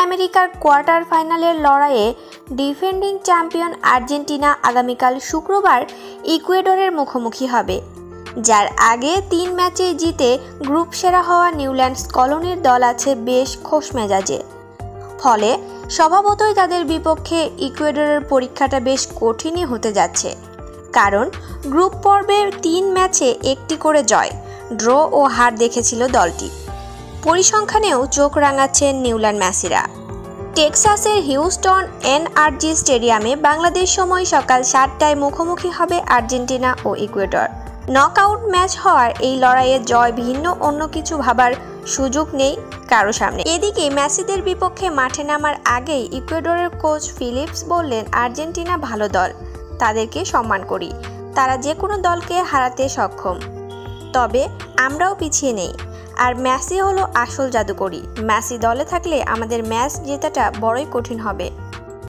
আমেরিকার কোয়ার্টার ফাইনালের লড়াইয়ে ডিফেন্ডিং চ্যাম্পিয়ন আর্জেন্টিনা আগামীকাল শুক্রবার ইকুয়েডরের মুখোমুখি হবে, যার আগে 3 ম্যাচে জিতে গ্রুপ সেরা হওয়া নিউল্যান্ডস কলোনির দল আছে বেশ খোশ মেজাজে। ফলে স্বভাবতই তাদের বিপক্ষে ইকুয়েডরের পরীক্ষাটা বেশ কঠিনই হতে যাচ্ছে, কারণ গ্রুপ পর্বে 3 ম্যাচে 1টি করে জয়, ড্র ও হার দেখেছিল দলটি। পরিসংখ্যানেও চোখ রাঙাচ্ছেন নিউল্যান্ড ম্যাসিরা। টেক্সাসের হিউস্টন এনআরজি স্টেডিয়ামে বাংলাদেশ সময় সকাল 7টায় মুখোমুখি হবে আর্জেন্টিনা ও ইকুয়েডর। নকআউট ম্যাচ হওয়ার এই লড়াইয়ে জয় ভিন্ন অন্য কিছু ভাবার সুযোগ নেই কারো সামনে। এদিকে মেসিদের বিপক্ষে মাঠে নামার আগেই ইকুয়েডরের কোচ ফিলিপস বললেন, আর্জেন্টিনা ভালো দল, তাদেরকে সম্মান করি, তারা যে কোনো দলকে হারাতে সক্ষম, তবে আমরাও পিছিয়ে নেই। আর মেসি হলো আসল জাদুকরী, মেসি দলে থাকলে আমাদের ম্যাচ জেতাটা বড়ই কঠিন হবে।